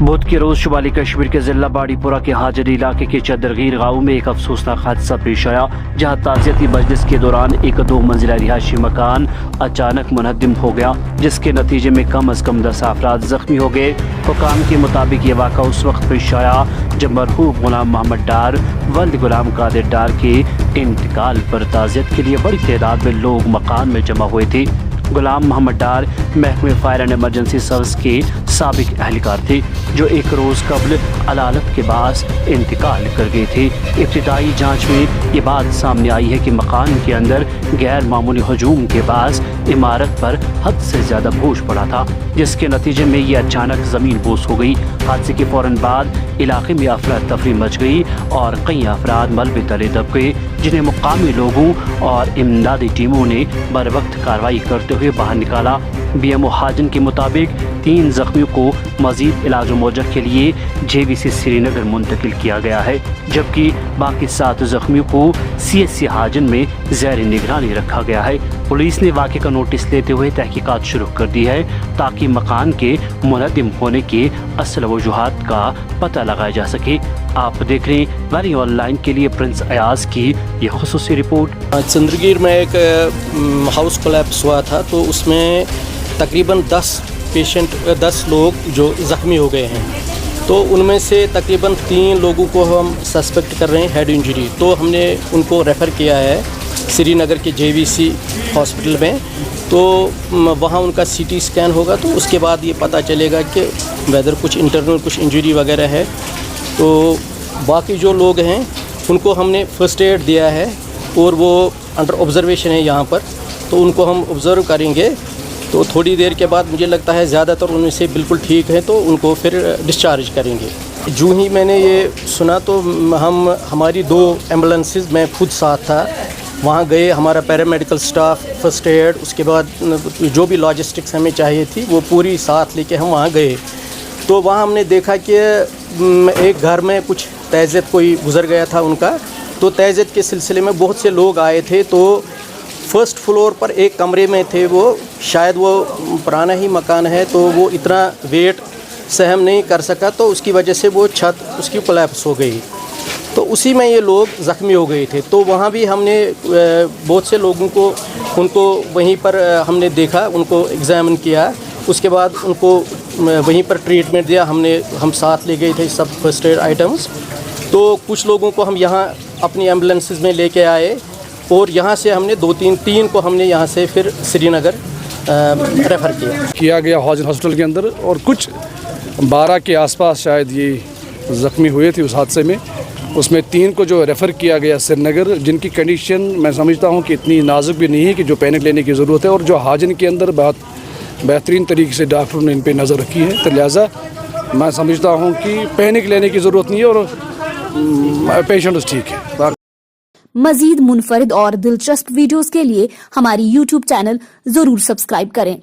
بدھ کے روز شمالی کشمیر کے ضلع باڑی پورہ کے حاجری علاقے کے چدرگیر گاؤں میں ایک افسوسناک حادثہ پیش آیا، جہاں تعزیتی مجلس کے دوران ایک 2 منزلہ رہائشی مکان اچانک منہدم ہو گیا، جس کے نتیجے میں کم از کم 10 افراد زخمی ہو گئے۔ حکام کے مطابق یہ واقعہ اس وقت پیش آیا جب مرحوم غلام محمد ڈار ولد غلام قادر ڈار کے انتقال پر تعزیت کے لیے بڑی تعداد میں لوگ مکان میں جمع ہوئے تھے۔ غلام محمد ڈار محکمہ فائر اینڈ ایمرجنسی سروس کے سابق اہلکار تھے، جو ایک روز قبل علالت کے باعث انتقال کر گئے تھے۔ ابتدائی جانچ میں یہ بات سامنے آئی ہے کہ مکان کے اندر غیر معمولی ہجوم کے باعث عمارت پر حد سے زیادہ بوجھ پڑا تھا، جس کے نتیجے میں یہ اچانک زمین بوس ہو گئی۔ حادثے کے فوراً بعد علاقے میں افراتفری مچ گئی اور کئی افراد ملبے تلے دب گئے، جنہیں مقامی لوگوں اور امدادی ٹیموں نے بروقت کارروائی کرتے ہوئے باہر نکالا۔ BMO حاجن کے مطابق 3 زخمیوں کو مزید علاج و معالجہ کے لیے JVC سری نگر منتقل کیا گیا ہے، جبکہ باقی 7 زخمیوں کو CHC حاجن میں زیر نگرانی رکھا گیا ہے۔ پولیس نے واقعے کا نوٹس لیتے ہوئے تحقیقات شروع کر دی ہے تاکہ مکان کے منہدم ہونے کے اصل وجوہات کا پتہ لگایا جا سکے۔ آپ دیکھ رہے ہیں ویری آن لائن کے لیے پرنس ایاز کی یہ خصوصی رپورٹ۔ چندرگیر میں ایک ہاؤس کولیپس ہوا تھا، تو اس میں تقریباً 10 لوگ جو زخمی ہو گئے ہیں، تو ان میں سے تقریباً 3 لوگوں کو ہم سسپیکٹ کر رہے ہیں ہیڈ انجری، تو ہم نے ان کو ریفر کیا ہے سری نگر کے JVC ہاسپٹل میں، تو وہاں ان کا CT اسکین ہوگا، تو اس کے بعد یہ پتہ چلے گا کہ ویدر کچھ انٹرنل کچھ انجری وغیرہ ہے۔ تو باقی جو لوگ ہیں ان کو ہم نے فرسٹ ایڈ دیا ہے اور وہ انڈر آبزرویشن ہے یہاں پر، تو ان کو ہم آبزرو کریں گے، تو تھوڑی دیر کے بعد مجھے لگتا ہے زیادہ تر ان میں سے بالکل ٹھیک ہیں، تو ان کو پھر ڈسچارج کریں گے۔ جو ہی میں نے یہ سنا تو ہماری 2 ایمبولینسز میں خود ساتھ تھا، وہاں گئے، ہمارا پیرامیڈیکل سٹاف، فرسٹ ایڈ، اس کے بعد جو بھی لاجسٹکس ہمیں چاہیے تھی وہ پوری ساتھ لے کے ہم وہاں گئے۔ تو وہاں ہم نے دیکھا کہ ایک گھر میں کچھ تعزیت کوئی گزر گیا تھا ان کا، تو تعزیت کے سلسلے میں بہت سے لوگ آئے تھے، تو فرسٹ فلور پر ایک کمرے میں تھے وہ، شاید وہ پرانا ہی مکان ہے، تو وہ اتنا ویٹ سہم نہیں کر سکا، تو اس کی وجہ سے وہ چھت اس کی کولیپس ہو گئی، تو اسی میں یہ لوگ زخمی ہو گئے تھے۔ تو وہاں بھی ہم نے بہت سے لوگوں کو ان کو وہیں پر ہم نے دیکھا، ان کو ایگزامن کیا، اس کے بعد ان کو وہیں پر ٹریٹمنٹ دیا، ہم ساتھ لے گئے تھے سب فرسٹ ایڈ آئٹمس۔ تو کچھ لوگوں کو ہم یہاں اپنی ایمبولینسز میں لے کے آئے، اور یہاں سے ہم نے 3 کو ہم نے یہاں سے پھر سری نگر ریفر کیا گیا حاجن ہاسپٹل کے اندر، اور کچھ 12 کے آس پاس شاید یہ زخمی ہوئے تھے اس حادثے میں۔ اس میں 3 کو جو ریفر کیا گیا سری نگر، جن کی کنڈیشن میں سمجھتا ہوں کہ اتنی نازک بھی نہیں ہے کہ جو پینک لینے کی ضرورت ہے، اور جو حاجن کے اندر بہت بہترین طریقے سے ڈاکٹروں نے ان پہ نظر رکھی ہے، تو لہٰذا میں سمجھتا ہوں کہ پینک لینے کی ضرورت نہیں ہے اور پیشنٹس ٹھیک ہے۔ مزید منفرد اور دلچسپ ویڈیوز کے لیے ہماری YouTube چینل ضرور سبسکرائب کریں۔